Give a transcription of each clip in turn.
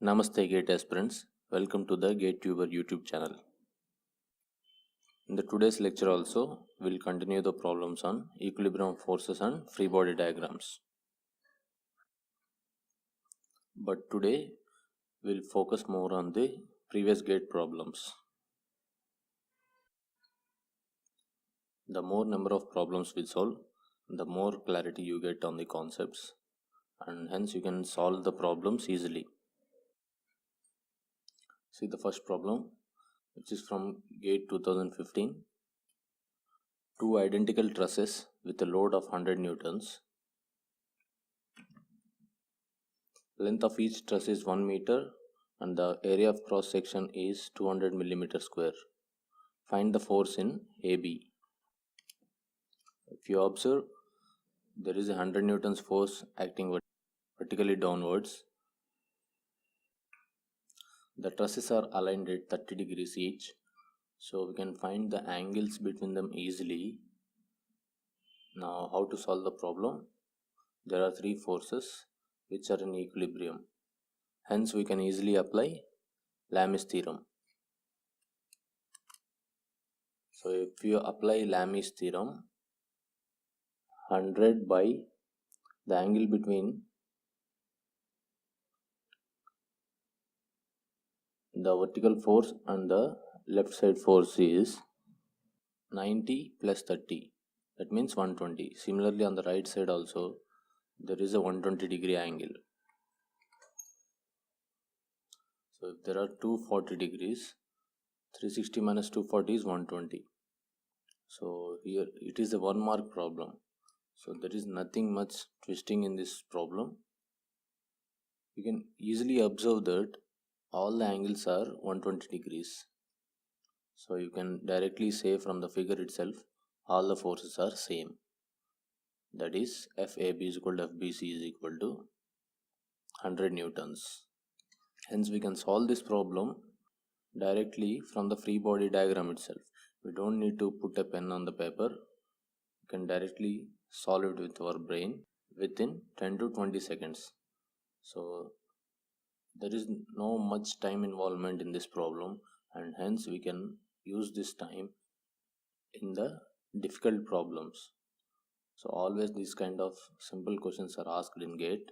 Namaste Gate aspirants, welcome to the GateTuber YouTube channel. In the today's lecture also, we'll continue the problems on equilibrium forces and free body diagrams. But today, we'll focus more on the previous gate problems. The more number of problems we solve, the more clarity you get on the concepts, and hence you can solve the problems easily. See the first problem, which is from GATE 2015. Two identical trusses with a load of 100 newtons. Length of each truss is 1 meter and the area of cross section is 200 millimeter square. Find the force in AB. If you observe, there is a 100 newtons force acting vertically downwards. The trusses are aligned at 30 degrees each, so we can find the angles between them easily. Now, how to solve the problem? There are three forces which are in equilibrium. Hence, we can easily apply Lami's theorem. So, if you apply Lami's theorem, 100 by the angle between the vertical force and the left side force is 90 plus 30, that means 120. Similarly, on the right side also there is a 120 degree angle. So if there are 240 degrees, 360 minus 240 is 120. So here it is a 1 mark problem, so there is nothing much twisting in this problem. You can easily observe that all the angles are 120 degrees. So you can directly say from the figure itself, all the forces are same. That is, FAB is equal to FBC is equal to 100 newtons. Hence we can solve this problem directly from the free body diagram itself. We don't need to put a pen on the paper. We can directly solve it with our brain within 10 to 20 seconds. So there is no much time involvement in this problem, and hence we can use this time in the difficult problems. So always these kind of simple questions are asked in GATE.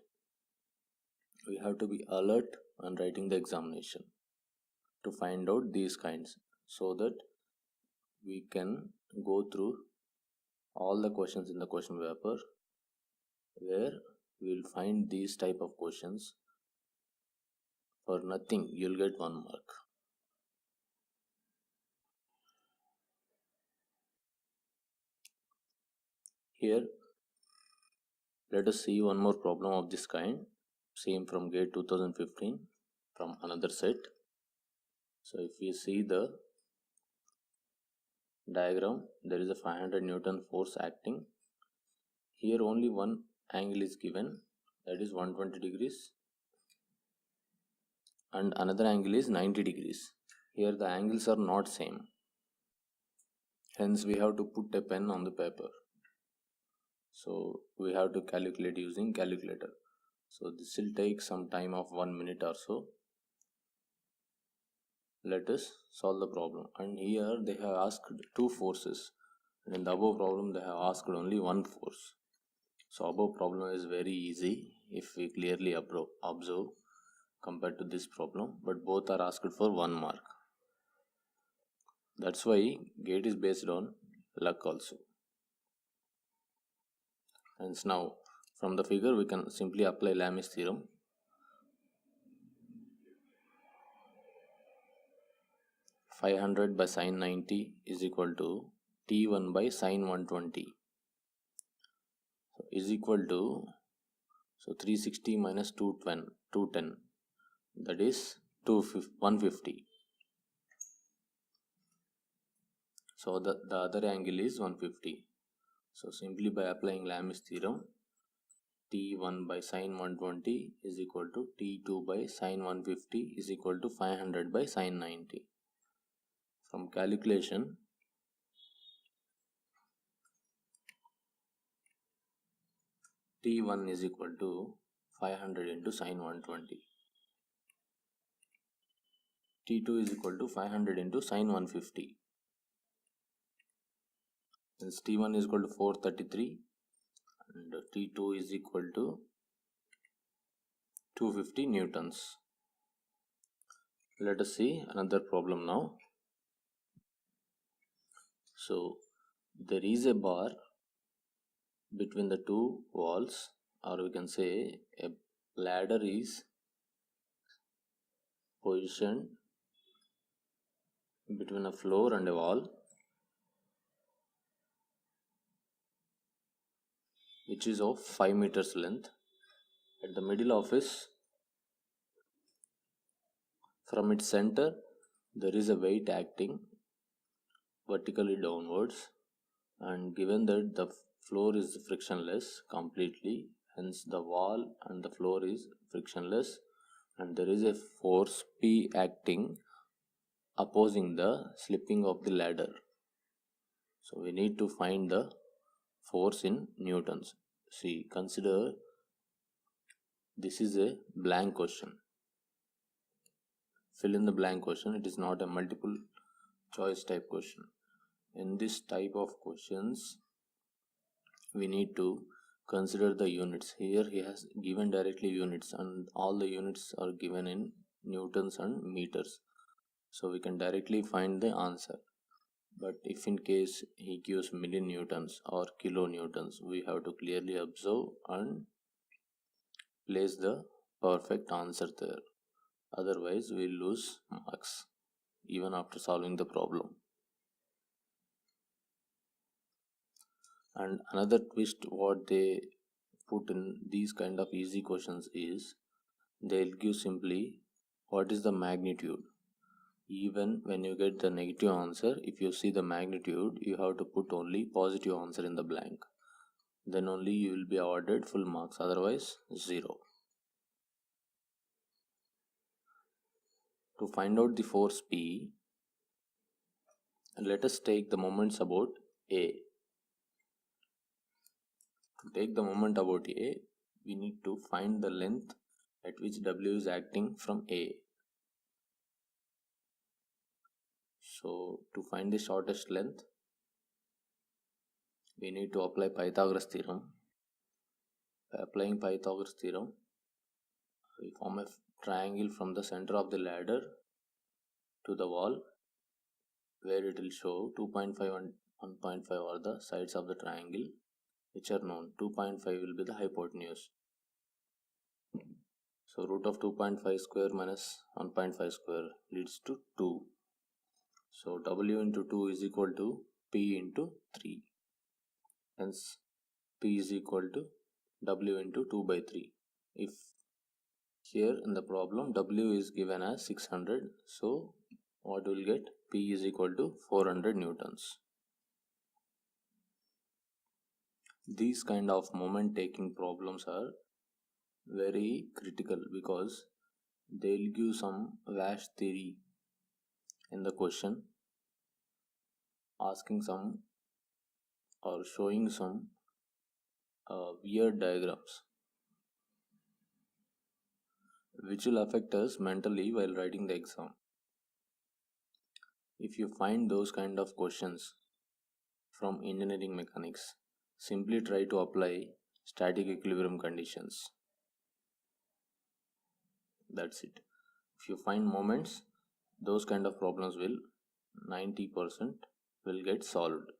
We have to be alert when writing the examination to find out these kinds, so that we can go through all the questions in the question paper where we will find these type of questions. For nothing you'll get 1 mark. Here let us see one more problem of this kind, same from GATE 2015 from another set. So if you see the diagram, there is a 500 Newton force acting. Here only one angle is given, that is 120 degrees, and another angle is 90 degrees. Here the angles are not same, hence we have to put a pen on the paper. So we have to calculate using calculator. So this will take some time of 1 minute or so. Let us solve the problem. And here they have asked two forces, and in the above problem they have asked only one force. So above problem is very easy if we clearly observe compared to this problem, but both are asked for 1 mark. That's why GATE is based on luck also. Hence now from the figure we can simply apply Lami's theorem. (500 by sin 90 is equal to T1 by sin 120). So is equal to, so 360 minus 210, that is 150. So the other angle is 150. So simply by applying Lami's theorem, T1 by sin 120 is equal to T2 by sin 150 is equal to 500 by sin 90. From calculation, T1 is equal to 500 into sin 120. T2 is equal to 500 into sine 150. Hence T1 is equal to 433 and T2 is equal to 250 newtons. Let us see another problem now. So there is a bar between the two walls, or we can say a ladder is positioned between a floor and a wall, which is of 5 meters length. At the middle of it, from its center, there is a weight acting vertically downwards, and given that the floor is frictionless completely, hence the wall and the floor is frictionless, and there is a force P acting opposing the slipping of the ladder. So we need to find the force in newtons. See, consider this is a blank question. Fill in the blank question. It is not a multiple choice type question. In this type of questions, we need to consider the units. Here he has given directly units, and all the units are given in newtons and meters, so we can directly find the answer. But if in case he gives millinewtons or kilonewtons, we have to clearly observe and place the perfect answer there. Otherwise, we lose marks even after solving the problem. And another twist what they put in these kind of easy questions is they'll give simply what is the magnitude. Even when you get the negative answer, if you see the magnitude, you have to put only positive answer in the blank. Then only you will be awarded full marks, otherwise 0. To find out the force P, let us take the moments about A. To take the moment about A, we need to find the length at which W is acting from A. So to find the shortest length, we need to apply Pythagoras theorem. By applying Pythagoras theorem, we form a triangle from the center of the ladder to the wall, where it will show 2.5 and 1.5 are the sides of the triangle, which are known. 2.5 will be the hypotenuse. So root of 2.5 square minus 1.5 square leads to 2. So W into 2 is equal to P into 3. Hence P is equal to W into 2 by 3. If here in the problem W is given as 600, so what will get? P is equal to 400 newtons. These kind of moment taking problems are very critical because they'll give some vast theory in the question, asking some or showing some weird diagrams which will affect us mentally while writing the exam. If you find those kind of questions from engineering mechanics, simply try to apply static equilibrium conditions. That's it. If you find moments, those kind of problems will 90% will get solved.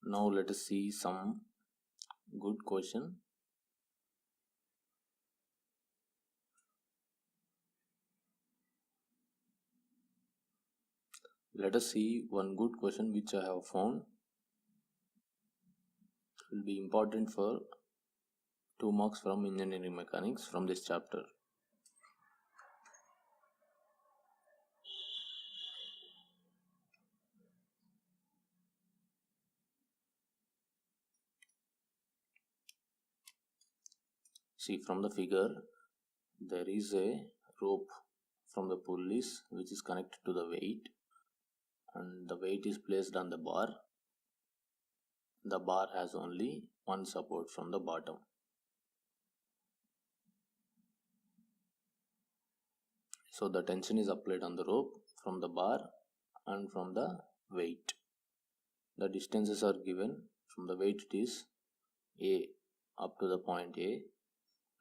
Now let us see some good question. Let us see one good question which I have found. It will be important for 2 marks from engineering mechanics from this chapter. See, from the figure, there is a rope from the pulleys which is connected to the weight, and the weight is placed on the bar. The bar has only one support from the bottom. So the tension is applied on the rope from the bar and from the weight. The distances are given. From the weight it is A up to the point A,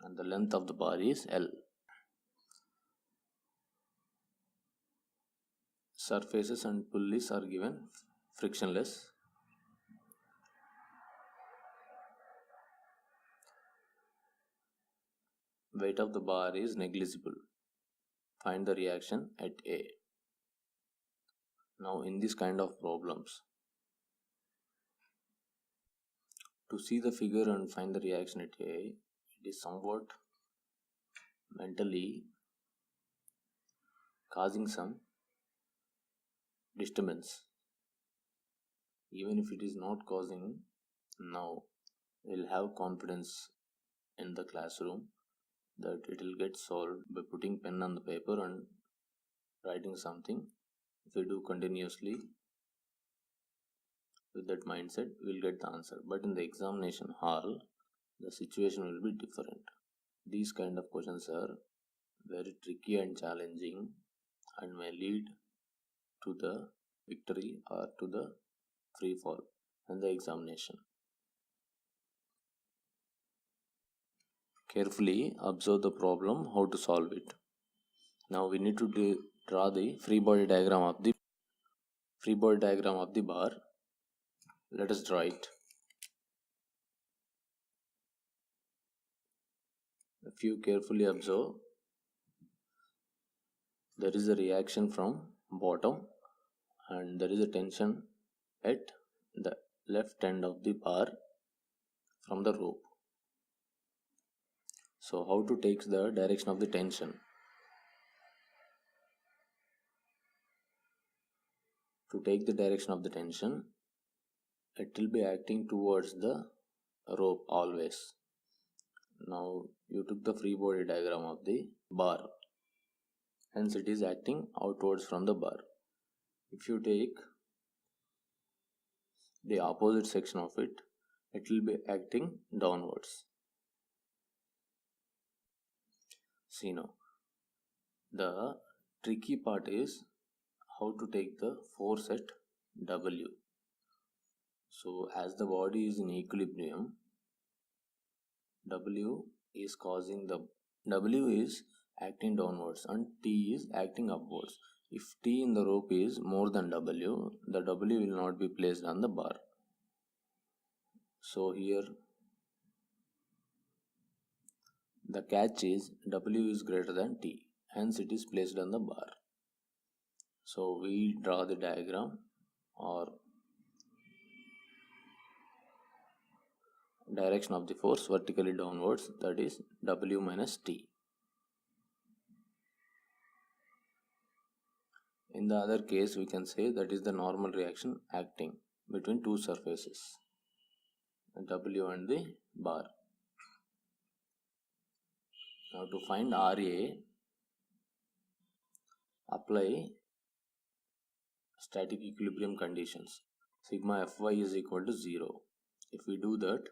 and the length of the bar is L. Surfaces and pulleys are given frictionless. Weight of the bar is negligible. Find the reaction at A. Now in this kind of problems, to see the figure and find the reaction at A, it is somewhat mentally causing some disturbance. Even if it is not causing, now we'll have confidence in the classroom that it will get solved by putting pen on the paper and writing something. If we do continuously with that mindset, we'll get the answer. But in the examination hall, the situation will be different. These kind of questions are very tricky and challenging and may lead to the victory or to the free fall in the examination. Carefully observe the problem, how to solve it. Now we need to draw the free body diagram of the bar. Let us draw it. If you carefully observe, there is a reaction from bottom and there is a tension at the left end of the bar from the rope. So how to take the direction of the tension? To take the direction of the tension, it will be acting towards the rope always. Now you took the free body diagram of the bar, hence it is acting outwards from the bar. If you take the opposite section of it, it will be acting downwards. See now, the tricky part is how to take the force at W. So as the body is in equilibrium, W is acting downwards and T is acting upwards. If T in the rope is more than W, the W will not be placed on the bar. So here the catch is W is greater than T, hence it is placed on the bar. So we draw the diagram or direction of the force vertically downwards, that is W minus T. In the other case, we can say that is the normal reaction acting between two surfaces, W and the bar. Now to find RA, apply static equilibrium conditions. Sigma Fy is equal to 0. If we do that,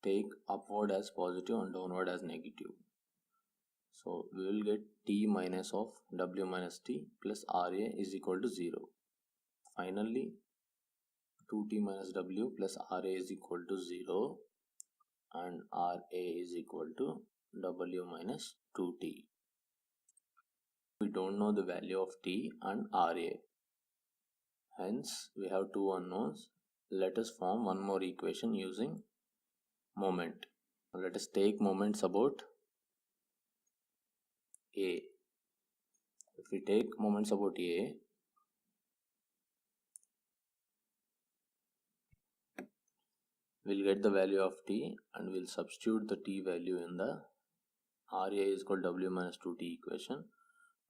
take upward as positive and downward as negative. So we will get T minus of W minus T plus RA is equal to 0. Finally, 2T minus W plus RA is equal to 0 and RA is equal to W minus 2T. We don't know the value of T and RA. Hence, we have two unknowns. Let us form one more equation using moment. Let us take moments about A. If we take moments about A, we'll get the value of T and we'll substitute the T value in the RA is equal to W minus 2T equation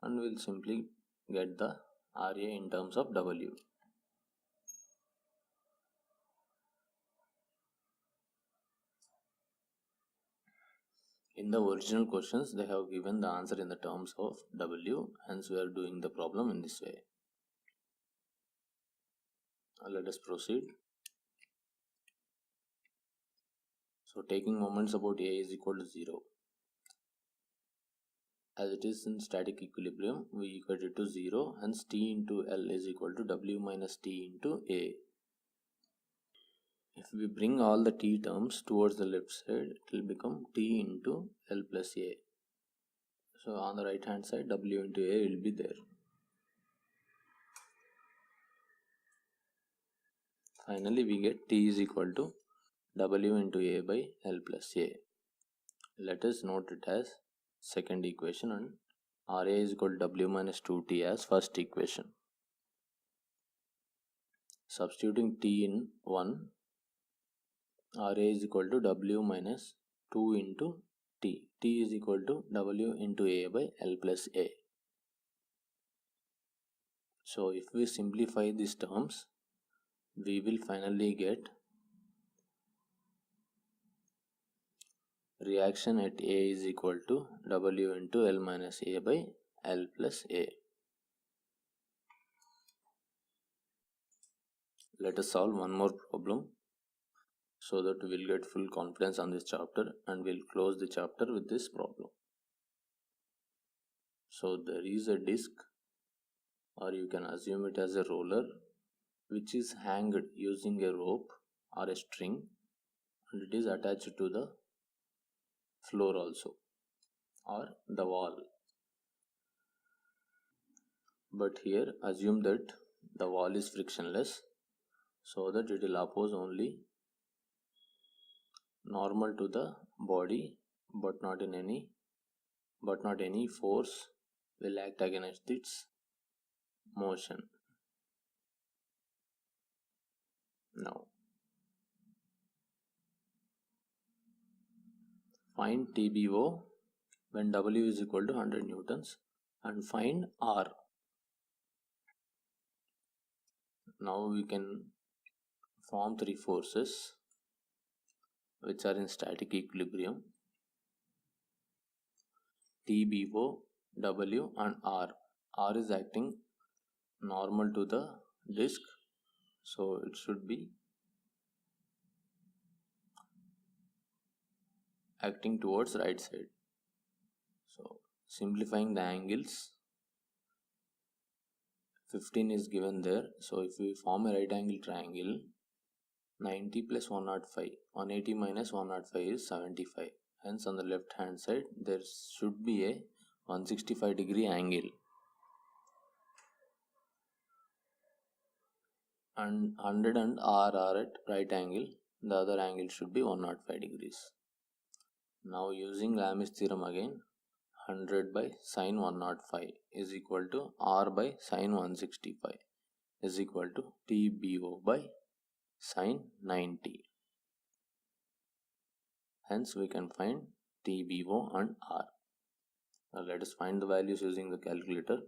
and we'll simply get the RA in terms of W. In the original questions, they have given the answer in the terms of W, hence we are doing the problem in this way. Let us proceed. So taking moments about A is equal to 0. as it is in static equilibrium, we equate it to 0, hence T into L is equal to W minus T into A. If we bring all the T terms towards the left side, it will become T into L plus A. So on the right hand side, W into A will be there. Finally, we get T is equal to W into A by L plus A. Let us note it as second equation and RA is equal to W minus 2T as first equation. Substituting T in 1, RA is equal to W minus 2 into T. T is equal to W into A by L plus A. So if we simplify these terms, we will finally get reaction at A is equal to W into L minus A by L plus A. Let us solve one more problem so that we will get full confidence on this chapter, and we'll close the chapter with this problem. So there is a disc, or you can assume it as a roller, which is hanged using a rope or a string, and it is attached to the floor also, or the wall. But here assume that the wall is frictionless, so that it will oppose only normal to the body, but not any force will act against its motion. Now find TBO when W is equal to 100 newtons and find R. Now we can form three forces which are in static equilibrium: TBO, W and R. R is acting normal to the disk, so it should be acting towards right side. So simplifying the angles, 15 is given there. So if we form a right angle triangle, 90 plus 105, 180 minus 105 is 75. Hence on the left hand side there should be a 165-degree angle, and 100 and R are at right angle, the other angle should be 105 degrees. Now using Lami's theorem again, 100 by sine 105 is equal to R by sine 165 is equal to TBO by sine 90. Hence we can find TBO and R. Now let us find the values using the calculator.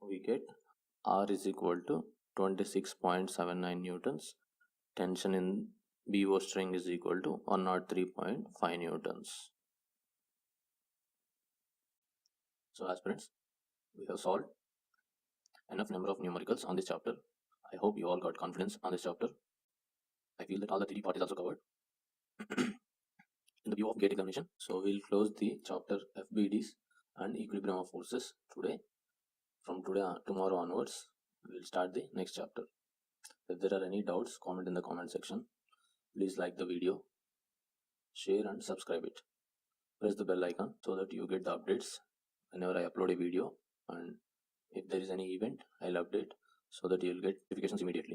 We get R is equal to 26.79 newtons. Tension in BO string is equal to 103.5 newtons. So aspirants, we have solved enough number of numericals on this chapter. I hope you all got confidence on this chapter. I feel that all the theory part is also covered in the view of gate examination. So we'll close the chapter FBDs and equilibrium of forces today. From tomorrow onwards, we'll start the next chapter. If there are any doubts, comment in the comment section. Please like the video, share and subscribe it. Press the bell icon so that you get the updates whenever I upload a video, and if there is any event, I'll update so that you'll get notifications immediately.